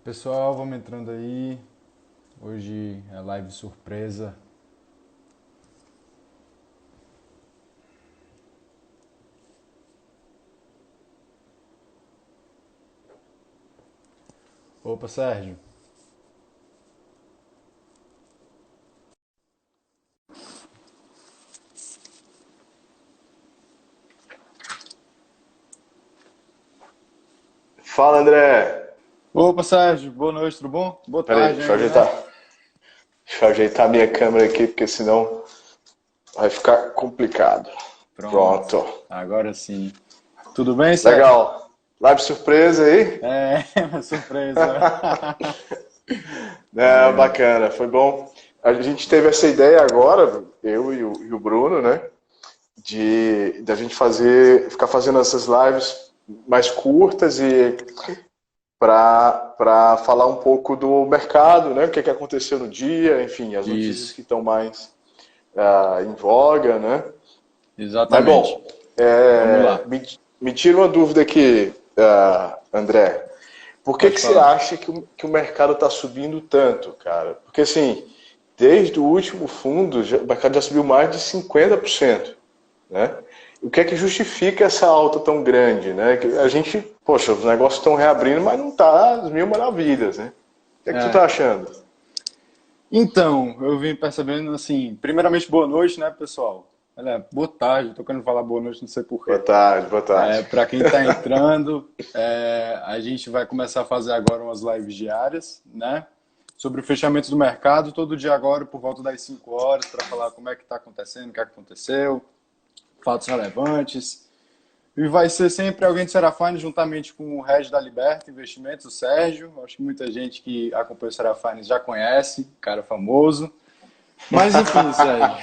Pessoal, vamos entrando aí. Hoje é live surpresa. Opa, Sérgio. Fala, André. Opa, Sérgio. Boa noite, tudo bom? Boa Peraí, tarde ainda, né? deixa eu ajeitar minha câmera aqui, porque senão vai ficar complicado. Pronto. Pronto. Agora sim. Tudo bem, Sérgio? Legal. Live surpresa aí? É, uma surpresa. É, bacana, foi bom. A gente teve essa ideia agora, eu e o Bruno, né? De da gente ficar fazendo essas lives mais curtas e para falar um pouco do mercado, né? O que aconteceu no dia, enfim, as notícias Isso, que estão mais em voga, né? Mas exatamente. bom, Vamos lá. me tira uma dúvida aqui, André. Por que Pode que você falar. acha que o mercado está subindo tanto, cara? Porque assim, desde o último fundo, o mercado já subiu mais de 50%, né? O que é que justifica essa alta tão grande, né? Que a gente, poxa, os negócios estão reabrindo, mas não tá às mil maravilhas, né? O que é que tu É. tá achando? Então, eu vim percebendo assim, primeiramente boa noite, né, pessoal? Olha, boa tarde, tô querendo falar boa noite, não sei por Boa quê. tarde, boa tarde. Para quem está entrando, a gente vai começar a fazer agora umas lives diárias, né? Sobre o fechamento do mercado, todo dia agora, por volta das 5 horas, para falar como é que está acontecendo, o que aconteceu, fatos relevantes. E vai ser sempre alguém de Serafine, juntamente com o Regis da Liberta Investimentos, o Sérgio. Acho que muita gente que acompanha o Serafine já conhece, cara famoso. Mas enfim, Sérgio,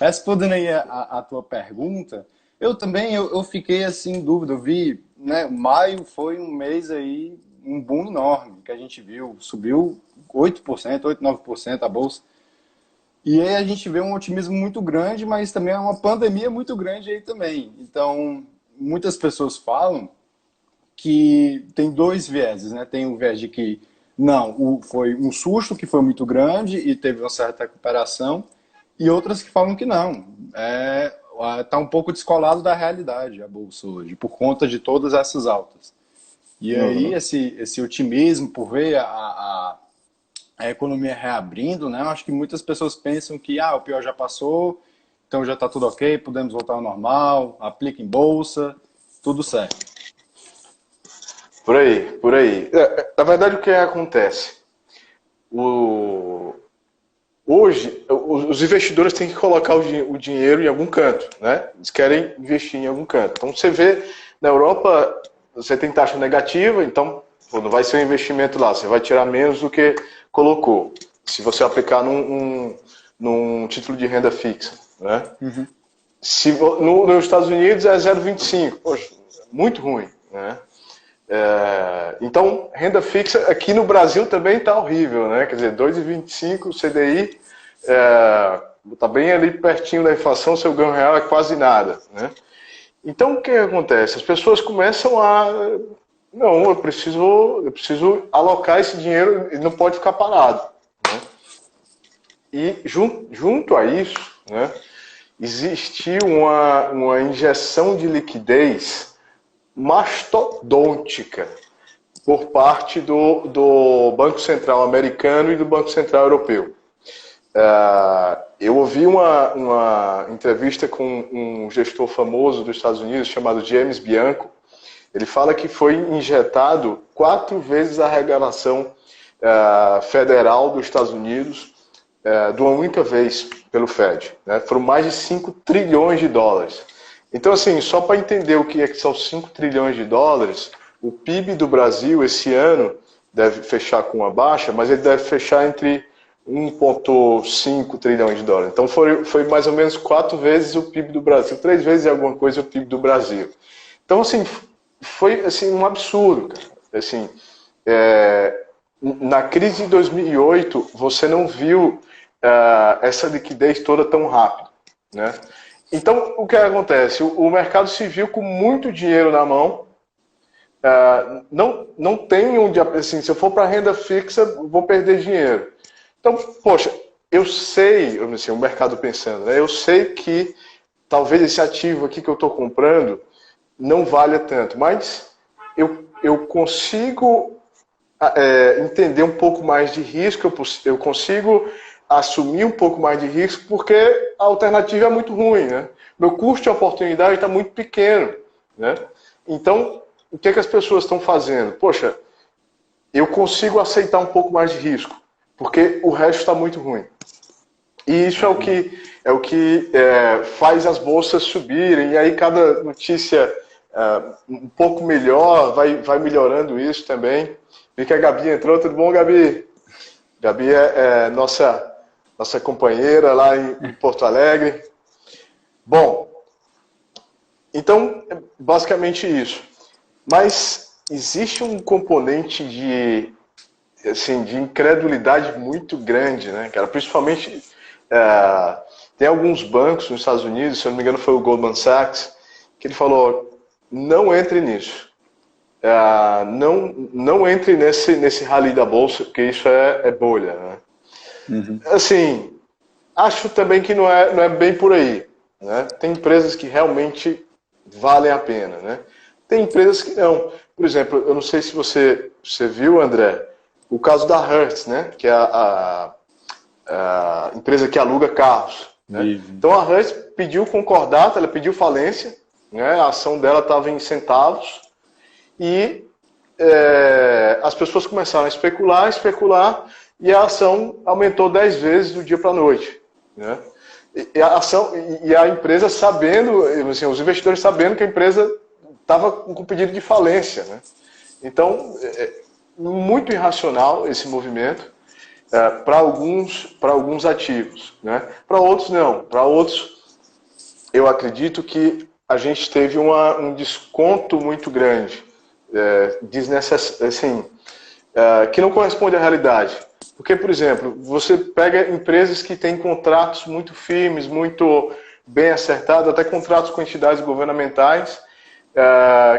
respondendo aí a tua pergunta, eu também eu fiquei assim em dúvida. Eu vi, né, maio foi um mês aí, um boom enorme que a gente viu, subiu 8%, 8, 9% a bolsa. E aí a gente vê um otimismo muito grande, mas também é uma pandemia muito grande aí também. Então, muitas pessoas falam que tem dois vieses, né? Tem o viés de que não, foi um susto que foi muito grande e teve uma certa recuperação, e outras que falam que não. Tá um pouco descolado da realidade a bolsa hoje, por conta de todas essas altas. E aí Uhum. esse otimismo por ver a economia reabrindo, né? Eu acho que muitas pessoas pensam que o pior já passou, então já está tudo ok, podemos voltar ao normal, aplica em bolsa, tudo certo. Por aí, por aí. Na verdade, o que acontece? O, Hoje, os investidores têm que colocar o dinheiro em algum canto, né? Eles querem investir em algum canto. Então, você vê, na Europa, você tem taxa negativa, então não vai ser um investimento lá, você vai tirar menos do que colocou, se você aplicar num título de renda fixa, né? Uhum. Se, nos Estados Unidos é 0,25, poxa, muito ruim, né? Então, renda fixa aqui no Brasil também está horrível, né? Quer dizer, 2,25 CDI está bem ali pertinho da inflação, seu ganho real é quase nada, né? Então, o que acontece? As pessoas começam a... Não, eu preciso alocar esse dinheiro e não pode ficar parado. Né? E junto a isso, né, existiu uma injeção de liquidez mastodôntica por parte do Banco Central americano e do Banco Central europeu. Eu ouvi uma entrevista com um gestor famoso dos Estados Unidos chamado James Bianco. Ele fala que foi injetado 4 vezes a arrecadação federal dos Estados Unidos de uma única vez pelo Fed. Né? Foram mais de 5 trilhões de dólares. Então, assim, só para entender o que são 5 trilhões de dólares, o PIB do Brasil esse ano deve fechar com uma baixa, mas ele deve fechar entre 1,5 trilhões de dólares. Então foi mais ou menos 4 vezes o PIB do Brasil, 3 vezes alguma coisa o PIB do Brasil. Então, assim, foi assim, um absurdo, cara. Assim, na crise de 2008, você não viu essa liquidez toda tão rápido, né? Então, o que acontece? O mercado se viu com muito dinheiro na mão, não tem onde, assim, se eu for para renda fixa, vou perder dinheiro. Então, poxa, eu sei, assim, o mercado pensando, né? Eu sei que talvez esse ativo aqui que eu estou comprando não valha tanto, mas eu consigo entender um pouco mais de risco, eu consigo assumir um pouco mais de risco, porque a alternativa é muito ruim, né? Meu custo de oportunidade está muito pequeno, né? Então, o que as pessoas estão fazendo? Poxa, eu consigo aceitar um pouco mais de risco, porque o resto está muito ruim. E isso é o que faz as bolsas subirem, e aí cada notícia um pouco melhor vai melhorando isso também. Vi que a Gabi entrou, tudo bom, Gabi? Gabi é nossa companheira lá em Porto Alegre. Bom, então, basicamente isso. Mas existe um componente de incredulidade muito grande, né, cara? Principalmente, tem alguns bancos nos Estados Unidos, se eu não me engano foi o Goldman Sachs, que ele falou, não entre nisso. Não entre nesse rally da bolsa, porque isso é bolha, né? Uhum. Assim, acho também que não é bem por aí, né? Tem empresas que realmente valem a pena, né? Tem empresas que não. Por exemplo, eu não sei se você viu, André, o caso da Hertz, né? Que é a empresa que aluga carros, né? Então a Hertz pediu concordata, ela pediu falência, né? A ação dela estava em centavos e as pessoas começaram a especular e a ação aumentou 10 vezes do dia para a noite, né? E a empresa sabendo, assim, os investidores sabendo que a empresa estava com pedido de falência, né? Então, muito irracional esse movimento para alguns ativos, né? Para outros não. Para outros, eu acredito que a gente teve um desconto muito grande, assim, que não corresponde à realidade. Porque, por exemplo, você pega empresas que têm contratos muito firmes, muito bem acertados, até contratos com entidades governamentais,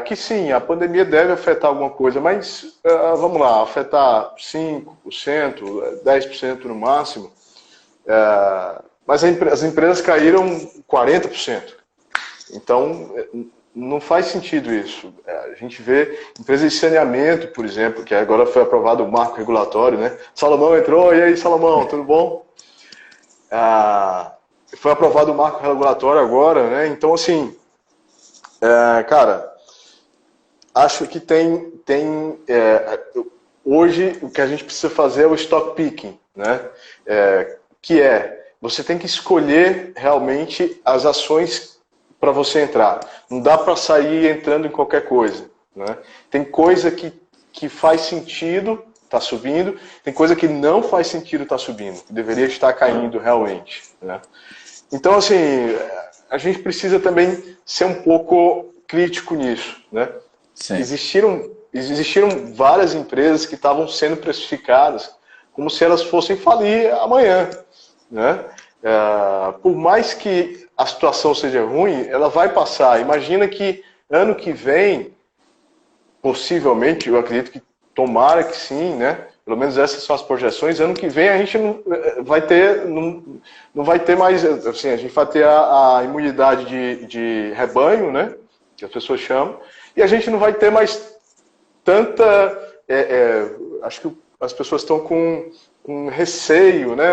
que sim, a pandemia deve afetar alguma coisa, mas vamos lá, afetar 5%, 10% no máximo, mas as empresas caíram 40%. Então, não faz sentido isso. A gente vê empresas de saneamento, por exemplo, que agora foi aprovado o marco regulatório, né? Salomão entrou, e aí, Salomão, tudo bom? Foi aprovado o marco regulatório agora, né? Então, assim, cara, acho que hoje o que a gente precisa fazer é o stock picking, né? Que você tem que escolher realmente as ações para você entrar. Não dá para sair entrando em qualquer coisa, né? Tem coisa que faz sentido, está subindo, tem coisa que não faz sentido, está subindo, que deveria estar caindo realmente, né? Então, assim, a gente precisa também ser um pouco crítico nisso, né? Existiram várias empresas que estavam sendo precificadas como se elas fossem falir amanhã, né? Por mais que a situação seja ruim, ela vai passar. Imagina que ano que vem, possivelmente, eu acredito que tomara que sim, né? Pelo menos essas são as projeções. Ano que vem a gente não vai ter mais, assim, a gente vai ter a imunidade de rebanho, né? Que as pessoas chamam, e a gente não vai ter mais tanta, acho que as pessoas estão com receio, né?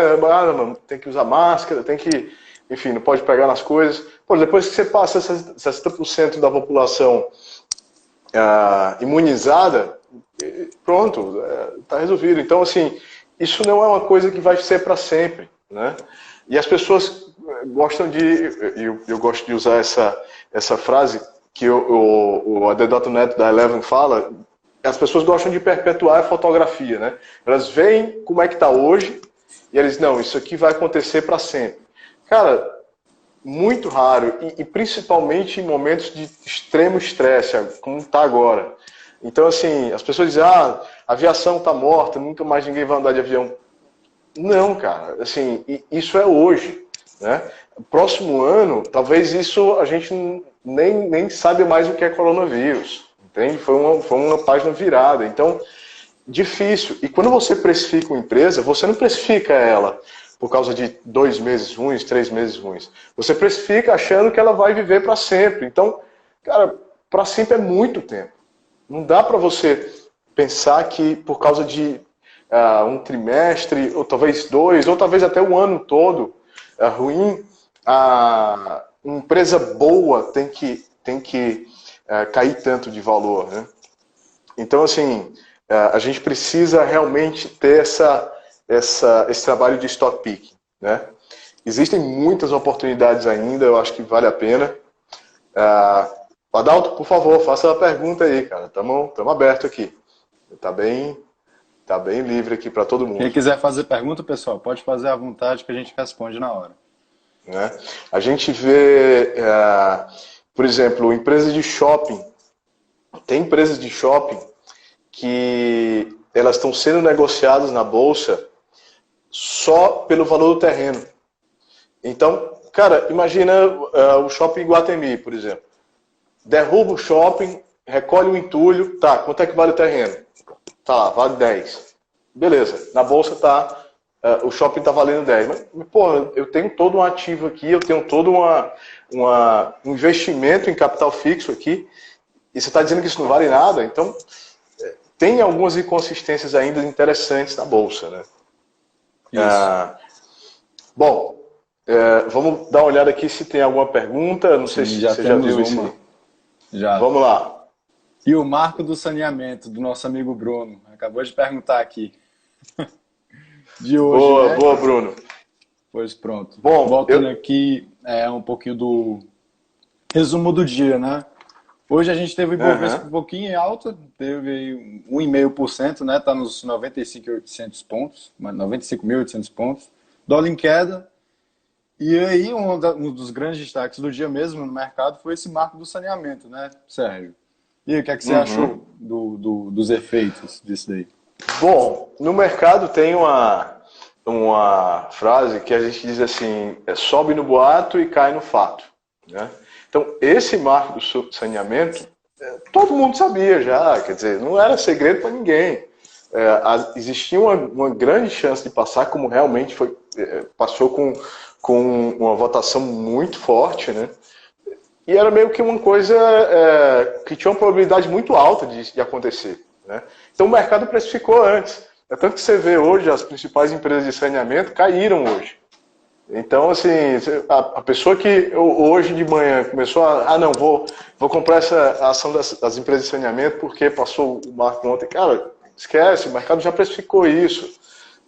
Tem que usar máscara, tem que, enfim, não pode pegar nas coisas. Pô, depois que você passa 60% da população imunizada, pronto, está resolvido. Então, assim, isso não é uma coisa que vai ser para sempre, né? E as pessoas gostam eu gosto de usar essa frase que o AD.NET da Eleven fala. As pessoas gostam de perpetuar a fotografia, né? Elas veem como é que está hoje e eles, não, isso aqui vai acontecer para sempre. Cara, muito raro e principalmente em momentos de extremo estresse, como está agora. Então, assim, as pessoas dizem, a aviação está morta, nunca mais ninguém vai andar de avião. Não, cara, assim, isso é hoje, né? Próximo ano, talvez isso a gente nem sabe mais o que é coronavírus. entende? Foi uma página virada. Então, difícil. E quando você precifica uma empresa, você não precifica ela por causa de 2 meses ruins, 3 meses ruins. Você precifica achando que ela vai viver para sempre. Então, cara, para sempre é muito tempo. Não dá para você pensar que por causa de um trimestre, ou talvez 2, ou talvez até o ano todo ruim, a empresa boa tem que cair tanto de valor, né? Então, assim, a gente precisa realmente ter esse trabalho de stock picking, né? Existem muitas oportunidades ainda, eu acho que vale a pena. Adalto, por favor, faça a pergunta aí, cara. Estamos aberto aqui. Tá bem livre aqui para todo mundo. Quem quiser fazer pergunta, pessoal, pode fazer à vontade que a gente responde na hora. Né? A gente vê, por exemplo, empresas de shopping. Tem empresas de shopping que elas estão sendo negociadas na bolsa só pelo valor do terreno. Então, cara, imagina o shopping Iguatemi, por exemplo. Derruba o shopping, recolhe o entulho, tá, quanto é que vale o terreno? Tá lá, vale 10. Beleza, na bolsa tá, o shopping tá valendo 10. Mas, porra, eu tenho todo um ativo aqui, eu tenho todo um investimento em capital fixo aqui, e você está dizendo que isso não vale nada? Então, tem algumas inconsistências ainda interessantes na bolsa, né? Bom, vamos dar uma olhada aqui se tem alguma pergunta. Não sei se você já viu isso aí. Já. Vamos lá. E o marco do saneamento do nosso amigo Bruno? Acabou de perguntar aqui. De hoje, boa, né? Boa, Bruno. Pois pronto. Bom, voltando aqui, um pouquinho do resumo do dia, né? Hoje a gente teve o Ibovespa um pouquinho em alta, teve 1,5%, né? Está nos 95.800 pontos, 95.800 pontos. Dólar em queda. E aí, um dos grandes destaques do dia mesmo no mercado foi esse marco do saneamento, né, Sérgio? E aí, o que é que você achou dos efeitos disso daí? Bom, no mercado tem uma frase que a gente diz assim, sobe no boato e cai no fato, né? Então, esse marco do saneamento, todo mundo sabia já, quer dizer, não era segredo para ninguém. Existia uma grande chance de passar, como realmente foi, passou com uma votação muito forte, né? E era meio que uma coisa que tinha uma probabilidade muito alta de acontecer, né? Então o mercado precificou antes. É tanto que você vê hoje as principais empresas de saneamento caíram hoje. Então, assim, a pessoa que hoje de manhã começou não, vou comprar essa ação das empresas de saneamento porque passou o marco ontem. Cara, esquece, o mercado já precificou isso,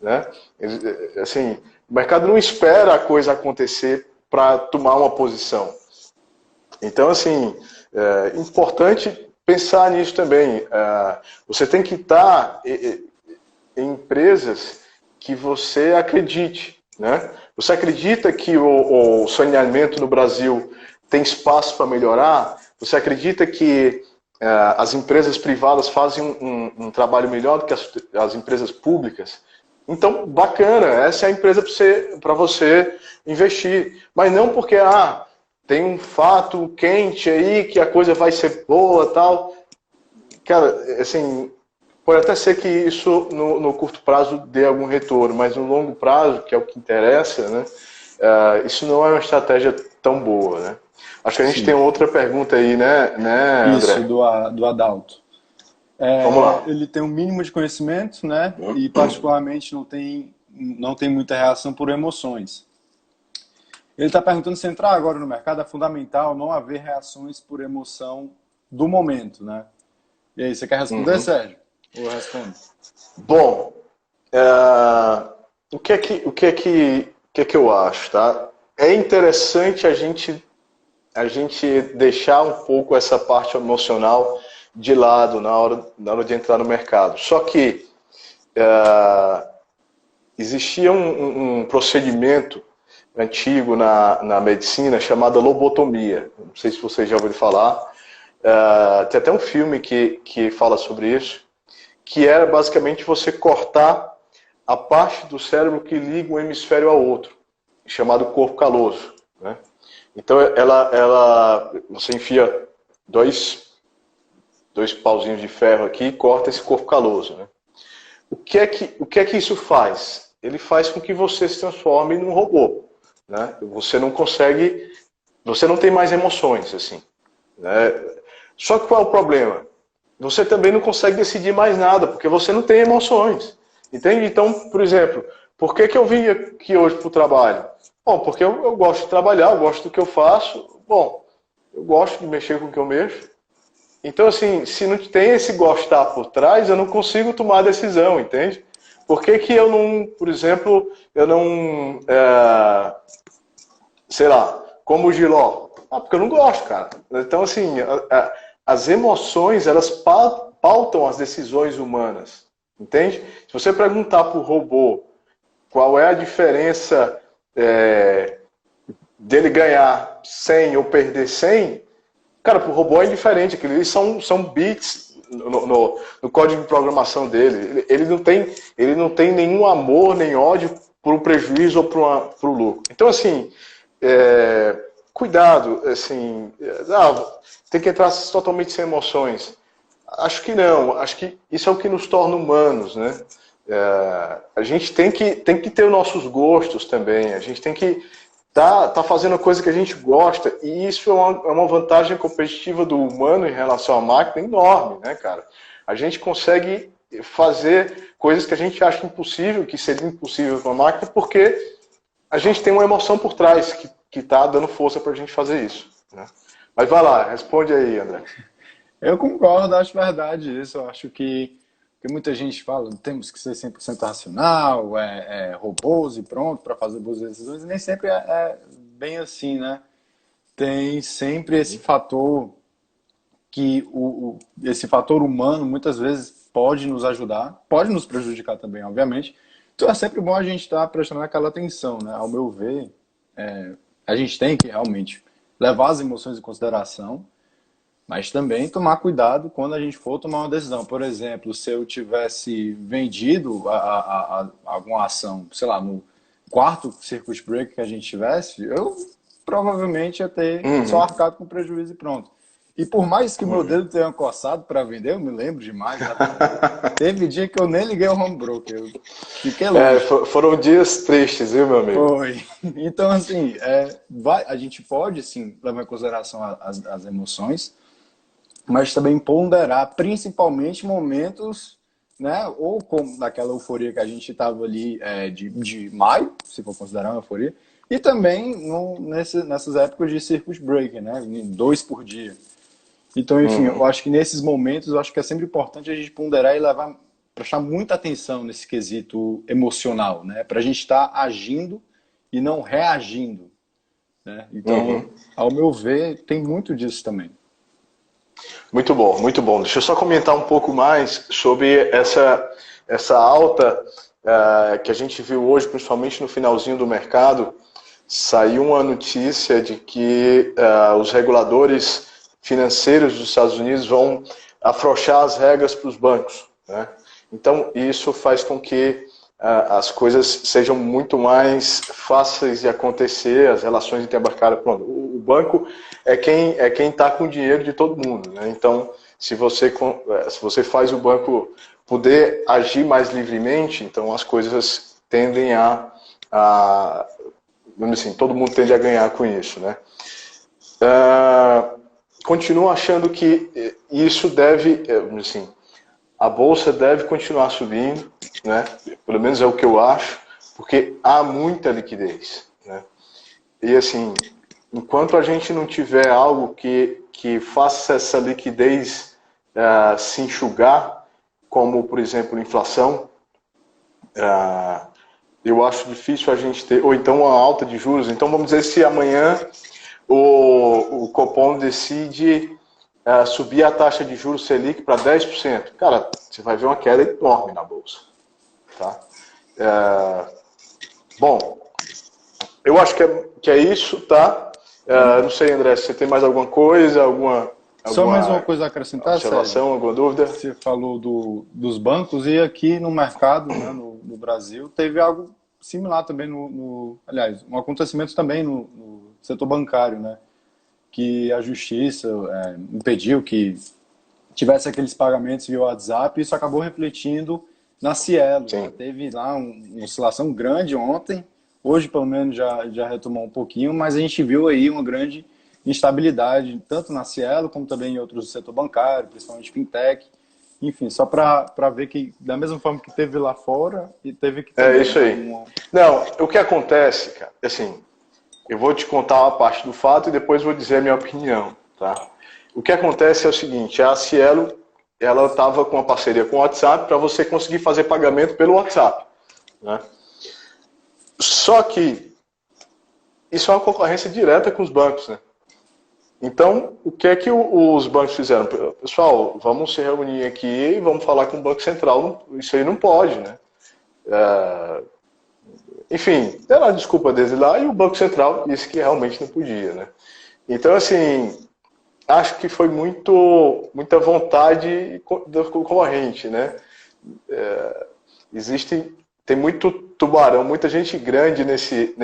né? Assim, o mercado não espera a coisa acontecer para tomar uma posição. Então, assim, é importante pensar nisso também. Você tem que estar em empresas que você acredite, né? Você acredita que o saneamento no Brasil tem espaço para melhorar? Você acredita que as empresas privadas fazem um trabalho melhor do que as empresas públicas? Então, bacana, essa é a empresa para você investir. Mas não porque tem um fato quente aí que a coisa vai ser boa e tal. Cara, assim, pode até ser que isso no curto prazo dê algum retorno, mas no longo prazo, que é o que interessa, né, isso não é uma estratégia tão boa, né? Acho que a gente tem outra pergunta aí, né André? Isso, do Adalto. Vamos lá. Ele tem um mínimo de conhecimento, né? E particularmente não tem muita reação por emoções. Ele está perguntando se entrar agora no mercado é fundamental não haver reações por emoção do momento, né? E aí, você quer responder, Sérgio? Ou eu respondo? Bom, o que é que eu acho, tá? É interessante a gente deixar um pouco essa parte emocional de lado na hora de entrar no mercado. Só que existia um procedimento antigo na medicina chamado lobotomia. Não sei se vocês já ouviram falar. Tem até um filme que fala sobre isso, que era basicamente você cortar a parte do cérebro que liga um hemisfério ao outro, chamado corpo caloso, né? Então você enfia dois dois pauzinhos de ferro aqui e corta esse corpo caloso, né? O que é que isso faz? Ele faz com que você se transforme num robô, né? Você não consegue, você não tem mais emoções, assim, né? Só que qual é o problema? Você também não consegue decidir mais nada, porque você não tem emoções, entende? Então, por exemplo, por que eu vim aqui hoje para o trabalho? Bom, porque eu gosto de trabalhar, eu gosto do que eu faço, bom, eu gosto de mexer com o que eu mexo. Então, assim, se não tem esse gostar por trás, eu não consigo tomar decisão, entende? Por que que eu não, por exemplo, eu não, sei lá, como jiló? Ah, porque eu não gosto, cara. Então, assim, as emoções, elas pautam as decisões humanas, entende? Se você perguntar para o robô qual é a diferença dele ganhar 100 ou perder 100, cara, para o robô é indiferente, aqueles são bits no código de programação dele. Ele não tem nenhum amor nem ódio para o prejuízo ou para o lucro. Então, assim, cuidado, assim, tem que entrar totalmente sem emoções. Acho que não, acho que isso é o que nos torna humanos, né? A gente tem que ter os nossos gostos também, a gente tem que tá fazendo a coisa que a gente gosta, e isso é uma vantagem competitiva do humano em relação à máquina enorme, né, cara? A gente consegue fazer coisas que a gente acha impossível, que seria impossível com a máquina, porque a gente tem uma emoção por trás que tá dando força pra gente fazer isso, né? Mas vai lá, responde aí, André. Eu concordo, acho verdade isso. Eu acho que muita gente fala temos que ser 100% racional, robôs e pronto para fazer boas decisões, e nem sempre é bem assim, né? Tem sempre esse fator esse fator humano muitas vezes pode nos ajudar, pode nos prejudicar também, obviamente. Então é sempre bom a gente estar prestando aquela atenção, né? Ao meu ver, a gente tem que realmente levar as emoções em consideração, mas também tomar cuidado quando a gente for tomar uma decisão. Por exemplo, se eu tivesse vendido alguma ação, sei lá, no quarto circuit break que a gente tivesse, eu provavelmente ia ter só Uhum, arcado com prejuízo e pronto. E por mais que meu uhum. dedo tenha coçado para vender, eu me lembro demais, teve dia que eu nem liguei o home broker, eu fiquei longe. Foram dias tristes, viu, meu amigo? Foi. Então, assim, a gente pode, sim, levar em consideração as emoções, mas também ponderar, principalmente momentos, né? Ou como naquela euforia que a gente estava ali de maio, se for considerar uma euforia, e também nessas épocas de circuit break, né? Dois por dia. Então, enfim, eu Uhum. acho que nesses momentos, eu acho que é sempre importante a gente ponderar e prestar muita atenção nesse quesito emocional, né? Para a gente estar agindo e não reagindo, né? Então, Uhum. ao meu ver, tem muito disso também. Muito bom, muito bom. Deixa eu só comentar um pouco mais sobre essa alta que a gente viu hoje, principalmente no finalzinho do mercado. Saiu uma notícia de que os reguladores financeiros dos Estados Unidos vão afrouxar as regras para os bancos, né? Então, isso faz com que as coisas sejam muito mais fáceis de acontecer, as relações interbancárias. Pronto, o banco é quem está com o dinheiro de todo mundo, né? Então, se você faz o banco poder agir mais livremente, então as coisas tendem vamos assim, todo mundo tende a ganhar com isso, né? Continuo achando que isso deve, assim, a bolsa deve continuar subindo, né? Pelo menos é o que eu acho, porque há muita liquidez, né? E assim, enquanto a gente não tiver algo que faça essa liquidez se enxugar, como por exemplo inflação, eu acho difícil a gente ter, ou então uma alta de juros. Então vamos dizer, se amanhã o Copom decide subir a taxa de juros Selic para 10%, cara, você vai ver uma queda enorme na bolsa, tá? Bom, eu acho que é isso, tá? Não sei, André, se você tem mais alguma coisa, Só mais uma alguma coisa a acrescentar, Sérgio. observação, alguma dúvida? Você falou dos bancos e aqui no mercado, né, no Brasil, teve algo similar também aliás, um acontecimento também no setor bancário, né, que a justiça impediu que tivesse aqueles pagamentos via WhatsApp, isso acabou refletindo na Cielo. Sim. Teve lá uma oscilação grande ontem, hoje pelo menos já retomou um pouquinho, mas a gente viu aí uma grande instabilidade, tanto na Cielo como também em outros do setor bancário, principalmente fintech. Enfim, só para ver que, da mesma forma que teve lá fora, e teve que também, É isso aí. Não, o que acontece, cara, assim, eu vou te contar uma parte do fato e depois vou dizer a minha opinião, tá? O que acontece é o seguinte, a Cielo, ela estava com uma parceria com o WhatsApp para você conseguir fazer pagamento pelo WhatsApp, né? Só que isso é uma concorrência direta com os bancos, né? Então, o que é que os bancos fizeram? Pessoal, vamos se reunir aqui e vamos falar com o Banco Central. Isso aí não pode, né? Enfim, deram a desculpa deles lá e o Banco Central disse que realmente não podia, né? Então, assim, acho que foi muita vontade da concorrente, né? Tem muito tubarão, muita gente grande nesse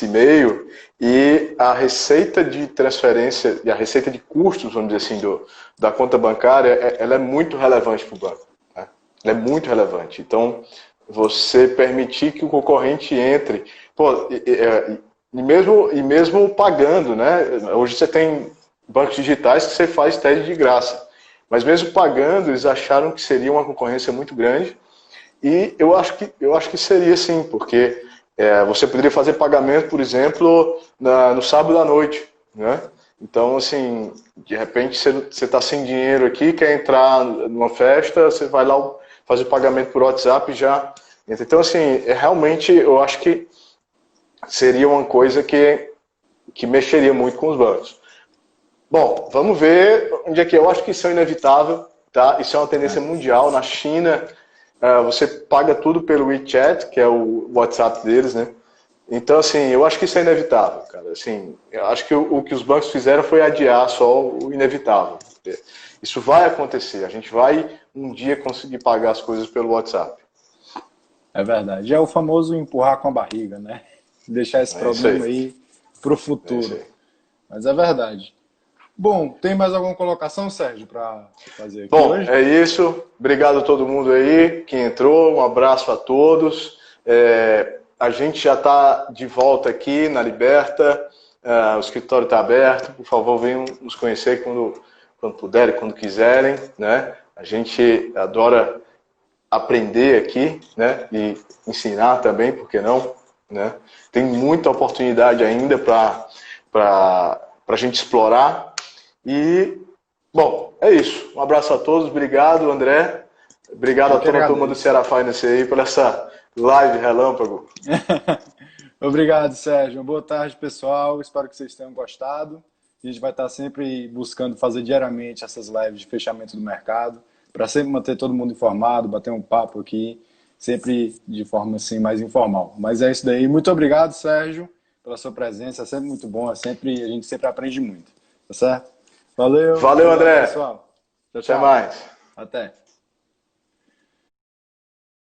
meio, e a receita de transferência e a receita de custos, vamos dizer assim, da conta bancária, ela é muito relevante para o banco, né? Ela é muito relevante. Então, você permitir que o concorrente entre, pô, e mesmo pagando, né? Hoje você tem bancos digitais que você faz TED de graça, mas mesmo pagando, eles acharam que seria uma concorrência muito grande, e eu acho que seria sim, porque você poderia fazer pagamento, por exemplo, no sábado à noite, né? Então, assim, de repente você está sem dinheiro aqui, quer entrar numa festa, você vai lá fazer o pagamento por WhatsApp e já. Então, assim, realmente eu acho que seria uma coisa que mexeria muito com os bancos. Bom, vamos ver onde é que eu acho que isso é inevitável, tá? Isso é uma tendência mundial. Na China, você paga tudo pelo WeChat, que é o WhatsApp deles, né? Então, assim, eu acho que isso é inevitável, cara. Assim, eu acho que o que os bancos fizeram foi adiar só o inevitável. Isso vai acontecer. A gente vai um dia conseguir pagar as coisas pelo WhatsApp. É verdade. É o famoso empurrar com a barriga, né? Deixar esse problema aí para o futuro. Mas é verdade. Bom, tem mais alguma colocação, Sérgio, para fazer aqui hoje? É isso. Obrigado a todo mundo aí que entrou. Um abraço a todos. A gente já está de volta aqui na Liberta. O escritório está aberto. Por favor, venham nos conhecer quando puderem, quando quiserem, né? A gente adora aprender aqui, né? E ensinar também, por que não? Né? Tem muita oportunidade ainda para a gente explorar. E, bom, é isso. Um abraço a todos. Obrigado, André. Obrigado a toda a turma do Ceará Finance aí por essa live relâmpago. Obrigado, Sérgio. Boa tarde, pessoal. Espero que vocês tenham gostado. A gente vai estar sempre buscando fazer diariamente essas lives de fechamento do mercado, para sempre manter todo mundo informado, bater um papo aqui, sempre de forma assim mais informal. Mas é isso daí. Muito obrigado, Sérgio, pela sua presença. É sempre muito bom. A gente sempre aprende muito. Tá certo? Valeu. Valeu, André. Pessoal. Tchau, tchau. Até mais. Até.